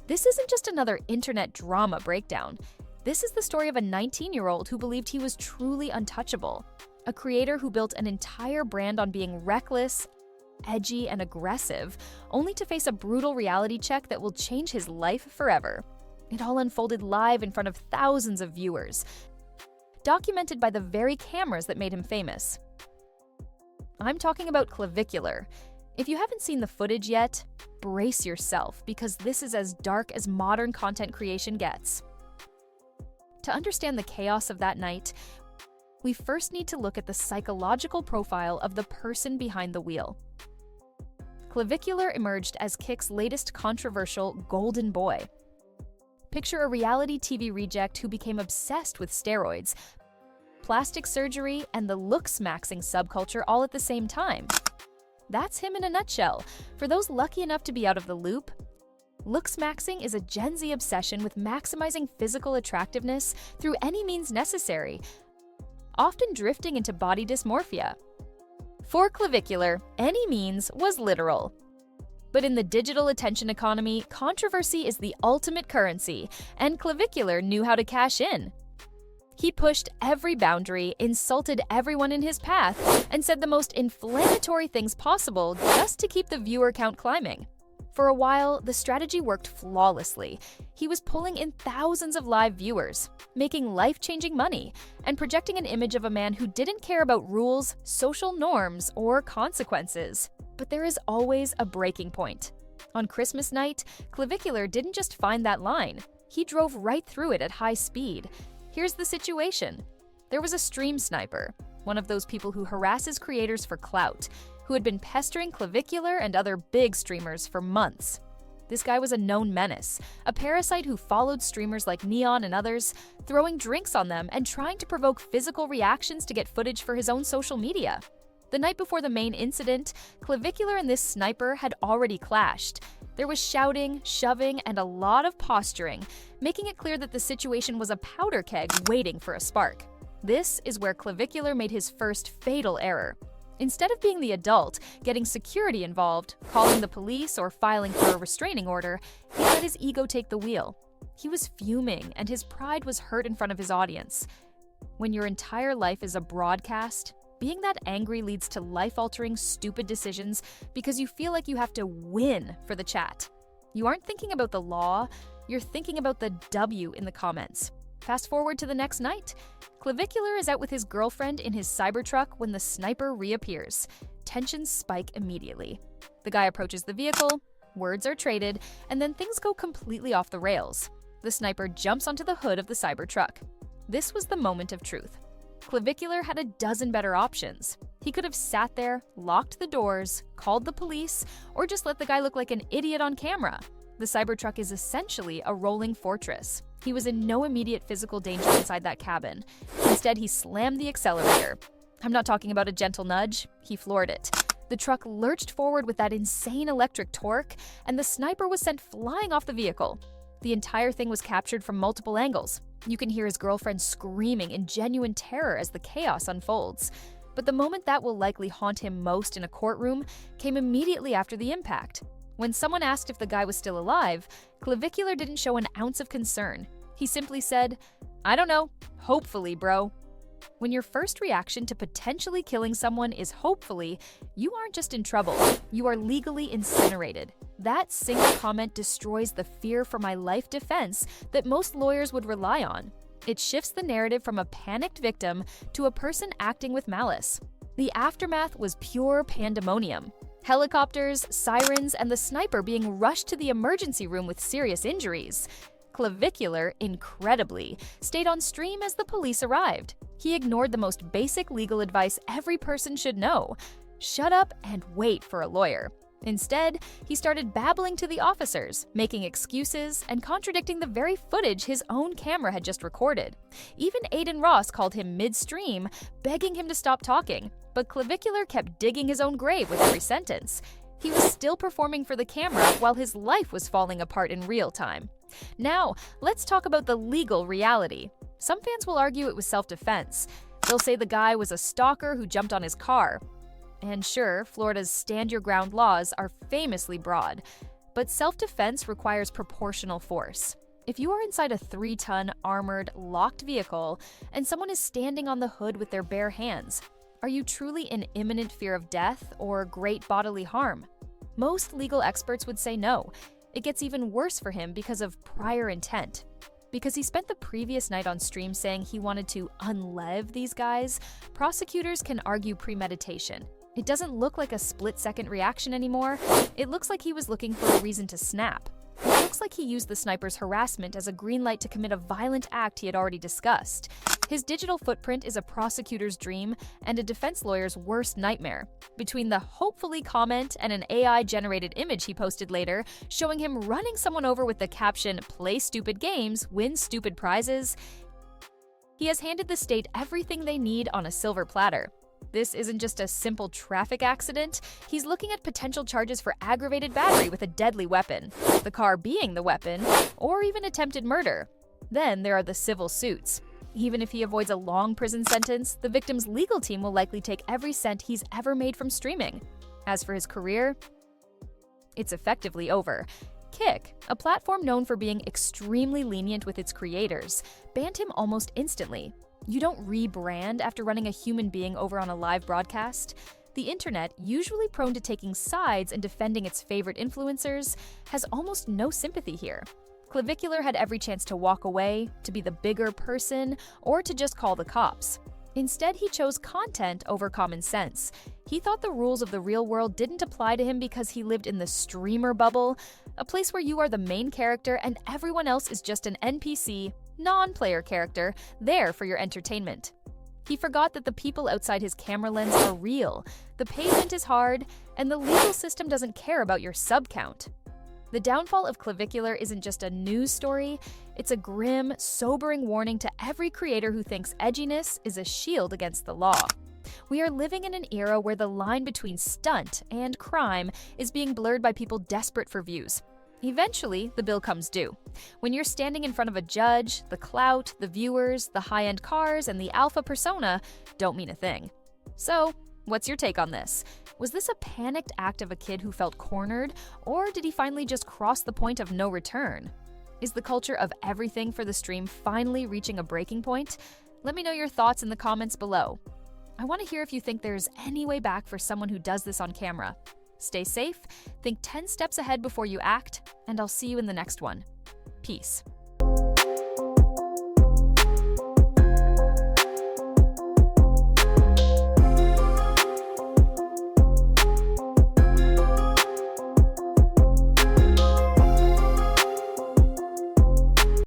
This isn't just another internet drama breakdown. This is the story of a 19-year-old who believed he was truly untouchable. A creator who built an entire brand on being reckless, edgy, and aggressive, only to face a brutal reality check that will change his life forever. It all unfolded live in front of thousands of viewers, documented by the very cameras that made him famous. I'm talking about Clavicular. If you haven't seen the footage yet, brace yourself, because this is as dark as modern content creation gets. To understand the chaos of that night, we first need to look at the psychological profile of the person behind the wheel. Clavicular emerged as Kick's latest controversial golden boy. Picture a reality TV reject who became obsessed with steroids, plastic surgery, and the looks-maxing subculture all at the same time. That's him in a nutshell. For those lucky enough to be out of the loop, looks-maxing is a Gen Z obsession with maximizing physical attractiveness through any means necessary, often drifting into body dysmorphia. For Clavicular, any means was literal. But in the digital attention economy, controversy is the ultimate currency, and Clavicular knew how to cash in. He pushed every boundary, insulted everyone in his path, and said the most inflammatory things possible just to keep the viewer count climbing. For a while, the strategy worked flawlessly. He was pulling in thousands of live viewers, making life-changing money, and projecting an image of a man who didn't care about rules, social norms, or consequences. But there is always a breaking point. On Christmas night, Clavicular didn't just find that line. He drove right through it at high speed. Here's the situation. There was a stream sniper, one of those people who harasses creators for clout, who had been pestering Clavicular and other big streamers for months. This guy was a known menace, a parasite who followed streamers like Neon and others, throwing drinks on them and trying to provoke physical reactions to get footage for his own social media. The night before the main incident, Clavicular and this sniper had already clashed. There was shouting, shoving, and a lot of posturing, making it clear that the situation was a powder keg waiting for a spark. This is where Clavicular made his first fatal error. Instead of being the adult, getting security involved, calling the police, or filing for a restraining order, he let his ego take the wheel. He was fuming, and his pride was hurt in front of his audience. When your entire life is a broadcast, being that angry leads to life-altering, stupid decisions because you feel like you have to win for the chat. You aren't thinking about the law, you're thinking about the W in the comments. Fast forward to the next night. Clavicular is out with his girlfriend in his Cybertruck when the sniper reappears. Tensions spike immediately. The guy approaches the vehicle, words are traded, and then things go completely off the rails. The sniper jumps onto the hood of the Cybertruck. This was the moment of truth. Clavicular had a dozen better options. He could have sat there, locked the doors, called the police, or just let the guy look like an idiot on camera. The Cybertruck is essentially a rolling fortress. He was in no immediate physical danger inside that cabin. Instead, he slammed the accelerator. I'm not talking about a gentle nudge, he floored it. The truck lurched forward with that insane electric torque, and the sniper was sent flying off the vehicle. The entire thing was captured from multiple angles. You can hear his girlfriend screaming in genuine terror as the chaos unfolds. But the moment that will likely haunt him most in a courtroom came immediately after the impact. When someone asked if the guy was still alive, Clavicular didn't show an ounce of concern. He simply said, "I don't know. Hopefully, bro." When your first reaction to potentially killing someone is hopefully, you aren't just in trouble, you are legally incinerated. That single comment destroys the fear for my life defense that most lawyers would rely on. It shifts the narrative from a panicked victim to a person acting with malice. The aftermath was pure pandemonium. Helicopters, sirens, and the sniper being rushed to the emergency room with serious injuries. Clavicular, incredibly, stayed on stream as the police arrived. He ignored the most basic legal advice every person should know: shut up and wait for a lawyer. Instead, he started babbling to the officers, making excuses, and contradicting the very footage his own camera had just recorded. Even Aiden Ross called him midstream, begging him to stop talking, but Clavicular kept digging his own grave with every sentence. He was still performing for the camera while his life was falling apart in real time. Now, let's talk about the legal reality. Some fans will argue it was self-defense. They'll say the guy was a stalker who jumped on his car. And sure, Florida's stand-your-ground laws are famously broad. but self-defense requires proportional force. If you are inside a 3-ton, armored, locked vehicle, and someone is standing on the hood with their bare hands, are you truly in imminent fear of death or great bodily harm? Most legal experts would say no. It gets even worse for him because of prior intent. Because he spent the previous night on stream saying he wanted to unlev these guys, prosecutors can argue premeditation. It doesn't look like a split-second reaction anymore. It looks like he was looking for a reason to snap. It looks like he used the sniper's harassment as a green light to commit a violent act he had already discussed. His digital footprint is a prosecutor's dream and a defense lawyer's worst nightmare. Between the hopefully comment and an AI-generated image he posted later, showing him running someone over with the caption, "Play stupid games, win stupid prizes," he has handed the state everything they need on a silver platter. This isn't just a simple traffic accident. He's looking at potential charges for aggravated battery with a deadly weapon, the car being the weapon, or even attempted murder. Then there are the civil suits. Even if he avoids a long prison sentence, the victim's legal team will likely take every cent he's ever made from streaming. As for his career, it's effectively over. Kick, a platform known for being extremely lenient with its creators, banned him almost instantly. You don't rebrand after running a human being over on a live broadcast. The internet, usually prone to taking sides and defending its favorite influencers, has almost no sympathy here. Clavicular had every chance to walk away, to be the bigger person, or to just call the cops. Instead, he chose content over common sense. He thought the rules of the real world didn't apply to him because he lived in the streamer bubble, a place where you are the main character and everyone else is just an NPC, non-player character, there for your entertainment. He forgot that the people outside his camera lens are real, the pavement is hard, and the legal system doesn't care about your sub count. The downfall of Clavicular isn't just a news story, it's a grim, sobering warning to every creator who thinks edginess is a shield against the law. We are living in an era where the line between stunt and crime is being blurred by people desperate for views. Eventually, the bill comes due. When you're standing in front of a judge, the clout, the viewers, the high-end cars, and the alpha persona don't mean a thing. So, what's your take on this? Was this a panicked act of a kid who felt cornered, or did he finally just cross the point of no return? Is the culture of everything for the stream finally reaching a breaking point? Let me know your thoughts in the comments below. I want to hear if you think there's any way back for someone who does this on camera. Stay safe, think 10 steps ahead before you act, and I'll see you in the next one. Peace.